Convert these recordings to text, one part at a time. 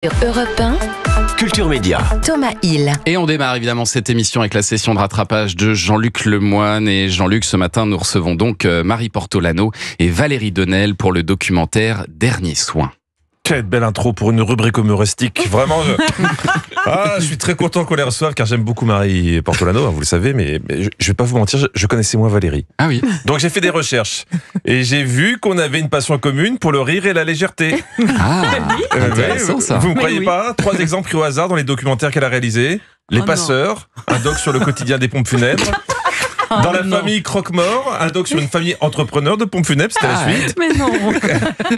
Europe 1, Culture Média. Thomas Hill. Et on démarre évidemment cette émission avec la session de rattrapage de Jean-Luc Lemoine. Et Jean-Luc, ce matin, nous recevons donc Marie Portolano et Valérie Donnel pour le documentaire Dernier Soin. Quelle belle intro pour une rubrique humoristique. Vraiment, je suis très content qu'on les reçoive car j'aime beaucoup Marie Portolano, vous le savez, mais je vais pas vous mentir, je connaissais moins Valérie. Ah oui. Donc j'ai fait des recherches et j'ai vu qu'on avait une passion commune pour le rire et la légèreté. Ah, intéressant ça. Vous me croyez pas ? 3 exemples pris au hasard dans les documentaires qu'elle a réalisés. Les Passeurs, un doc sur le quotidien des pompes funèbres. Dans la famille Croque-Mort, un doc sur une famille entrepreneur de pompes funèbres, c'était la suite. Mais non.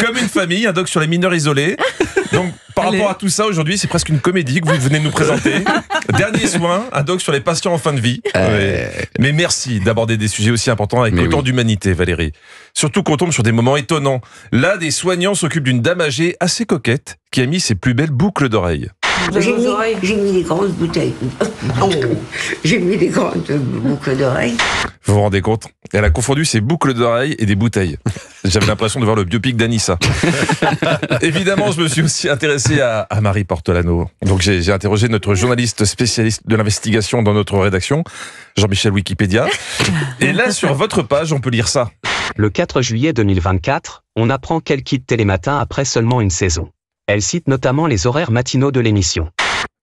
Comme une famille, un doc sur les mineurs isolés. Donc, par rapport à tout ça, aujourd'hui, c'est presque une comédie que vous venez nous présenter. Dernier soin, un doc sur les patients en fin de vie. Mais merci d'aborder des sujets aussi importants avec autant d'humanité, Valérie. Surtout qu'on tombe sur des moments étonnants. Là, des soignants s'occupent d'une dame âgée assez coquette qui a mis ses plus belles boucles d'oreilles. J'ai mis des grandes bouteilles. J'ai mis des grandes boucles d'oreilles. Vous vous rendez compte ? Elle a confondu ses boucles d'oreilles et des bouteilles. J'avais l'impression de voir le biopic d'Anissa. Évidemment, je me suis aussi intéressé à Marie Portolano. Donc j'ai interrogé notre journaliste spécialiste de l'investigation dans notre rédaction, Jean-Michel Wikipédia. Et là, sur votre page, on peut lire ça. Le 4 juillet 2024, on apprend qu'elle quitte Télématin après seulement une saison. Elle cite notamment les horaires matinaux de l'émission.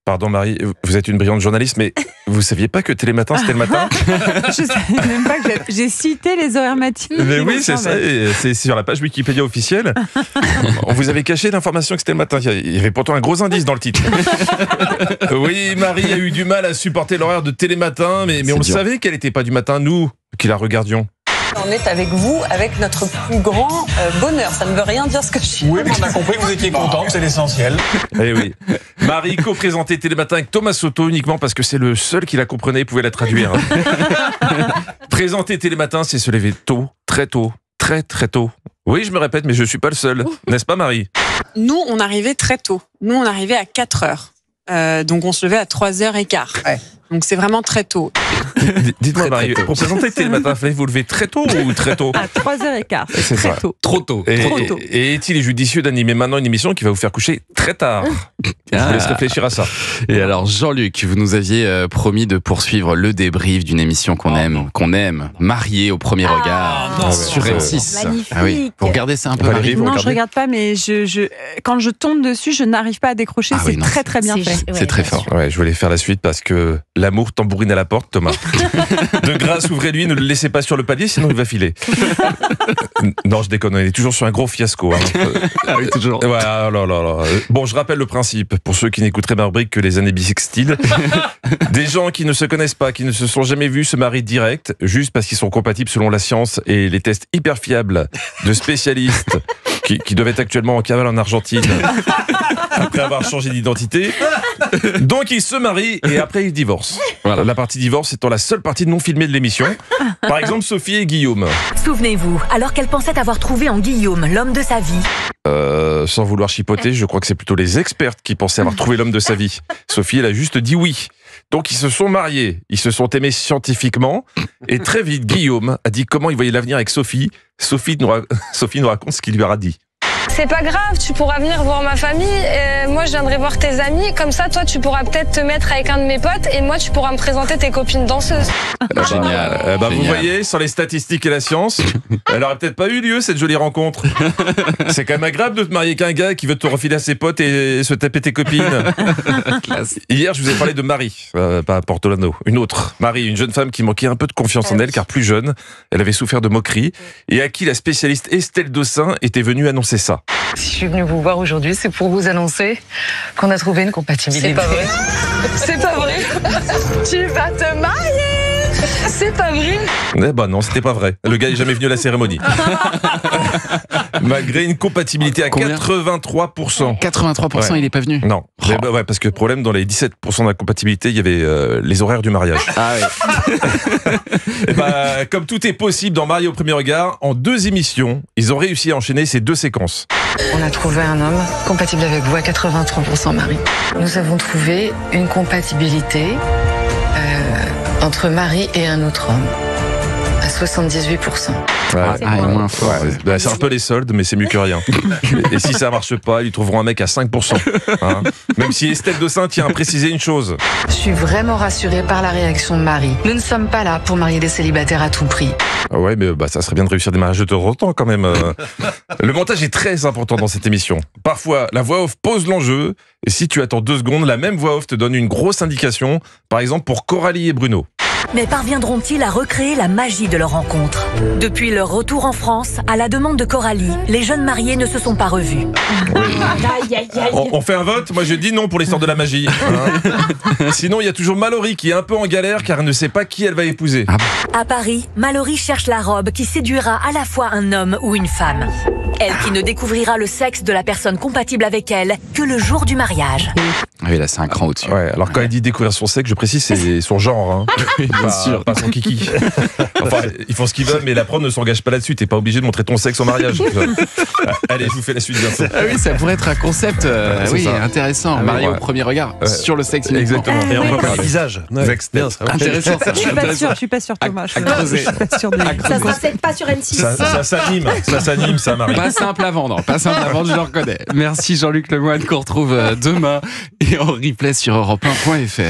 Pardon Marie, vous êtes une brillante journaliste, mais vous saviez pas que Télématin, c'était le matin ? Je savais même pas que j'ai cité les horaires matinaux. Mais oui, c'est ça, et c'est sur la page Wikipédia officielle. On vous avait caché l'information que c'était le matin. Il y avait pourtant un gros indice dans le titre. Oui, Marie a eu du mal à supporter l'horaire de Télématin, mais on le savait qu'elle n'était pas du matin, nous, qui la regardions. On est avec vous, avec notre plus grand bonheur. Ça ne veut rien dire ce que je suis. Oui, mais on a compris que vous étiez contente, c'est l'essentiel. Eh oui. Marie co-présentait Télématin avec Thomas Soto uniquement parce que c'est le seul qui la comprenait et pouvait la traduire. Présenter Télématin, c'est se lever tôt, très tôt, très très tôt. Oui, je me répète, mais je suis pas le seul. N'est-ce pas, Marie ? Nous, on arrivait très tôt. Nous, on arrivait à 4h. Donc, on se levait à 3h15. Ouais. Donc, c'est vraiment très tôt. Dites-moi, Marie, pour présenter Télématin, fallait vous lever très tôt ou très tôt ? À 3h15. C'est très ça. tôt. Trop tôt. Et est-il judicieux d'animer maintenant une émission qui va vous faire coucher très tard ? Je vous laisse réfléchir à ça. Et alors, Jean-Luc, vous nous aviez promis de poursuivre le débrief d'une émission qu'on aime, Mariée au premier regard, sur M6. Magnifique. Ah oui. Vous regardez ça un peu, Valérie, Marie ? vous Non, regardez ? je regarde pas, mais quand je tombe dessus, je n'arrive pas à décrocher. Ah c'est oui, non, très très bien fait. C'est très fort. Ouais, je voulais faire la suite parce que l'amour tambourine à la porte, Thomas. De grâce, ouvrez-lui, ne le laissez pas sur le palier, sinon il va filer. Non, je déconne, il est toujours sur un gros fiasco. Ah oui, toujours. Ouais, oh là là là. Bon, je rappelle le principe, pour ceux qui n'écouteraient ma rubrique que les années bissextiles. Des gens qui ne se connaissent pas, qui ne se sont jamais vus se marient direct, juste parce qu'ils sont compatibles selon la science et les tests hyper fiables de spécialistes qui doivent être actuellement en cavale en Argentine après avoir changé d'identité. Donc ils se marient et après ils divorcent. Voilà. La partie divorce étant la seule partie non filmée de l'émission. Par exemple, Sophie et Guillaume. Souvenez-vous, alors qu'elle pensait avoir trouvé en Guillaume l'homme de sa vie. Sans vouloir chipoter, je crois que c'est plutôt les expertes qui pensaient avoir trouvé l'homme de sa vie. Sophie, elle a juste dit oui. Donc ils se sont mariés, ils se sont aimés scientifiquement, et très vite Guillaume a dit comment il voyait l'avenir avec Sophie. Sophie nous raconte ce qu'il lui aura dit. C'est pas grave, tu pourras venir voir ma famille. Moi, je viendrai voir tes amis. Comme ça, toi, tu pourras peut-être te mettre avec un de mes potes. Et moi, tu pourras me présenter tes copines danseuses. Génial. Vous voyez, sans les statistiques et la science, elle aurait peut-être pas eu lieu cette jolie rencontre. C'est quand même agréable de te marier avec un gars qui veut te refiler à ses potes et se taper tes copines. Hier, je vous ai parlé de Marie, pas Portolano, une autre. Marie, une jeune femme qui manquait un peu de confiance en elle, car plus jeune, elle avait souffert de moqueries, et à qui la spécialiste Estelle Dossin était venue annoncer ça. Si je suis venue vous voir aujourd'hui, c'est pour vous annoncer qu'on a trouvé une compatibilité. C'est pas vrai. C'est pas vrai. Tu vas te marier. C'est pas vrai. Eh ben non, c'était pas vrai. Le gars est jamais venu à la cérémonie. Malgré une compatibilité à Combien ? 83%. 83%, Ouais. il est pas venu ? Non, ouais, parce que le problème, dans les 17% d'incompatibilité, il y avait les horaires du mariage. Ah oui. Comme tout est possible dans Marié au premier regard, en 2 émissions, ils ont réussi à enchaîner ces 2 séquences. On a trouvé un homme compatible avec vous à 83%, Marie. Nous avons trouvé une compatibilité entre Marie et un autre homme à 78%. C'est moins fort. Ouais. C'est un peu les soldes, mais c'est mieux que rien. Et si ça marche pas, ils trouveront un mec à 5%. Hein. Même si Estelle Dossin tient à préciser une chose. Je suis vraiment rassurée par la réaction de Marie. Nous ne sommes pas là pour marier des célibataires à tout prix. Ah ouais, mais ça serait bien de réussir des mariages de temps en temps quand même. Le montage est très important dans cette émission. Parfois, la voix off pose l'enjeu, et si tu attends 2 secondes, la même voix off te donne une grosse indication, par exemple pour Coralie et Bruno. Mais parviendront-ils à recréer la magie de leur rencontre? Depuis leur retour en France, à la demande de Coralie, les jeunes mariés ne se sont pas revus. On fait un vote? Moi je dis non pour l'histoire de la magie. Hein. Sinon il y a toujours Mallory qui est un peu en galère car elle ne sait pas qui elle va épouser. À Paris, Mallory cherche la robe qui séduira à la fois un homme ou une femme. Elle qui ne découvrira le sexe de la personne compatible avec elle que le jour du mariage. Oui, là c'est un cran au-dessus. Ouais, alors quand elle dit découvrir son sexe, je précise c'est son genre. Hein. Bien sûr. Pas son kiki. Enfin, ils font ce qu'ils veulent, mais la prod ne s'engage pas là-dessus. T'es pas obligé de montrer ton sexe au mariage. Allez, je vous fais la suite bientôt. Ah oui, ça pourrait être un concept intéressant. Marié au premier regard sur le sexe. Exactement. Et on voit pas les visages. Bien, ça. Intéressant. Je suis pas sûr, Thomas. Je suis pas sûr Ça sera peut-être pas sur N6. Ça s'anime, ça, Marie. Pas simple à vendre, je le reconnais. Merci Jean-Luc Lemoyne qu'on retrouve demain et en replay sur europe1.fr.